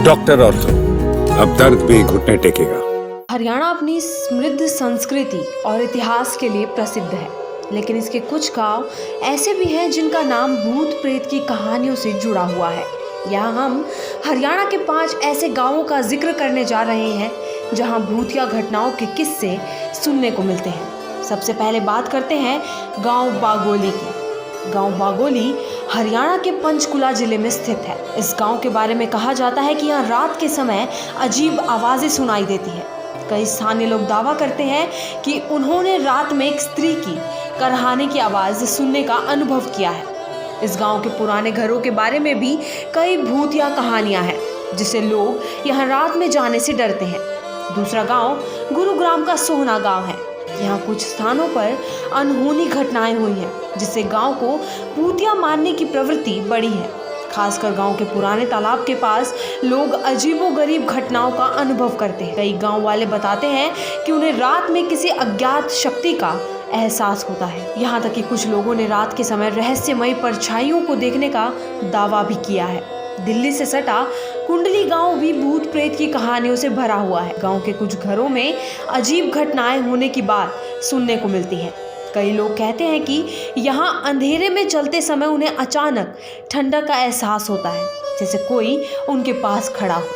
Doctor ortho, अब दर्द भी घुटने टेकेगा। हरियाणा अपनी समृद्ध संस्कृति और इतिहास के लिए प्रसिद्ध है, लेकिन इसके कुछ गांव ऐसे भी हैं जिनका नाम भूत प्रेत की कहानियों से जुड़ा हुआ है। यहाँ हम हरियाणा के 5 ऐसे गांवों का जिक्र करने जा रहे हैं जहां भूतिया घटनाओं के किस्से सुनने को मिलते हैं। सबसे पहले बात करते हैं गांव बागोली की। गांव बागोली हरियाणा के पंचकुला जिले में स्थित है। इस गांव के बारे में कहा जाता है कि यहाँ रात के समय अजीब आवाज़ें सुनाई देती है। कई स्थानीय लोग दावा करते हैं कि उन्होंने रात में एक स्त्री की करहाने की आवाज़ सुनने का अनुभव किया है। इस गांव के पुराने घरों के बारे में भी कई भूतिया कहानियां हैं, जिससे लोग यहाँ रात में जाने से डरते हैं। दूसरा गांव गुरुग्राम का सोहना गांव है। यहाँ कुछ स्थानों पर अनहोनी घटनाएं हुई हैं, जिससे गांव को भूतिया मानने की प्रवृत्ति बढ़ी है। खासकर गांव के पुराने तालाब के पास लोग अजीबोगरीब घटनाओं का अनुभव करते हैं। कई गांव वाले बताते हैं कि उन्हें रात में किसी अज्ञात शक्ति का एहसास होता है। यहाँ तक कि कुछ लोगों ने रात के समय रहस्यमयी परछाइयों को देखने का दावा भी किया है। दिल्ली से सटा कुंडली गांव भी भूत प्रेत की कहानियों से भरा हुआ है। गांव के कुछ घरों में अजीब घटनाएं होने की बात सुनने को मिलती है। कई लोग कहते हैं कि यहाँ अंधेरे में चलते समय उन्हें अचानक ठंडक का एहसास होता है, जैसे कोई उनके पास खड़ा हो।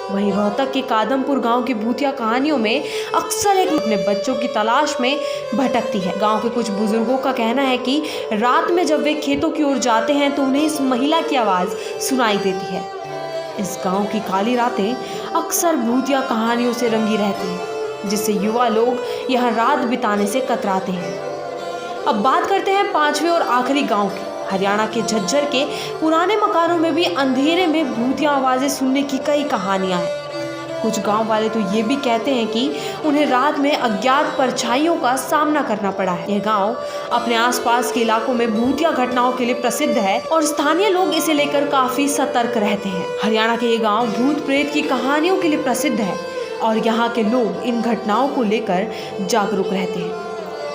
वहीं रोहतक के कादमपुर गांव की भूतिया कहानियों में अक्सर एक अपने बच्चों की तलाश में भटकती है। गांव के कुछ बुजुर्गों का कहना है कि रात में जब वे खेतों की ओर जाते हैं तो उन्हें इस महिला की आवाज़ सुनाई देती है। इस गांव की काली रातें अक्सर भूतिया कहानियों से रंगी रहती हैं, जिससे युवा लोग यहाँ रात बिताने से कतराते हैं। अब बात करते हैं 5वें और आखिरी गांव की। हरियाणा के झज्जर के पुराने मकानों में भी अंधेरे में भूतिया आवाज़ें सुनने की कई कहानियां हैं। कुछ गांव वाले तो ये भी कहते हैं कि उन्हें रात में अज्ञात परछाइयों का सामना करना पड़ा है। यह गांव अपने आसपास के इलाकों में भूतिया घटनाओं के लिए प्रसिद्ध है और स्थानीय लोग इसे लेकर काफी सतर्क रहते हैं। हरियाणा के ये गाँव भूत प्रेत की कहानियों के लिए प्रसिद्ध है और यहाँ के लोग इन घटनाओं को लेकर जागरूक रहते हैं।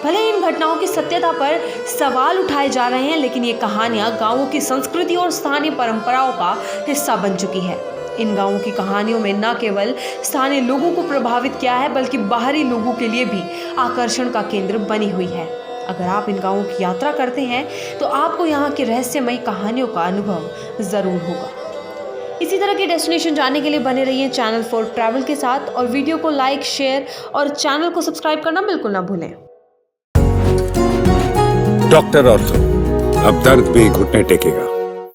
भले इन घटनाओं की सत्यता पर सवाल उठाए जा रहे हैं, लेकिन ये कहानियां गांवों की संस्कृति और स्थानीय परंपराओं का हिस्सा बन चुकी है। इन गांवों की कहानियों में न केवल स्थानीय लोगों को प्रभावित किया है, बल्कि बाहरी लोगों के लिए भी आकर्षण का केंद्र बनी हुई है। अगर आप इन गांवों की यात्रा करते हैं तो आपको यहाँ की रहस्यमयी कहानियों का अनुभव ज़रूर होगा। इसी तरह के डेस्टिनेशन जानने के लिए बने रहिए चैनल फॉर ट्रैवल के साथ और वीडियो को लाइक, शेयर और चैनल को सब्सक्राइब करना बिल्कुल ना भूलें। डॉक्टर ऑर्थो, अब दर्द भी घुटने टेकेगा।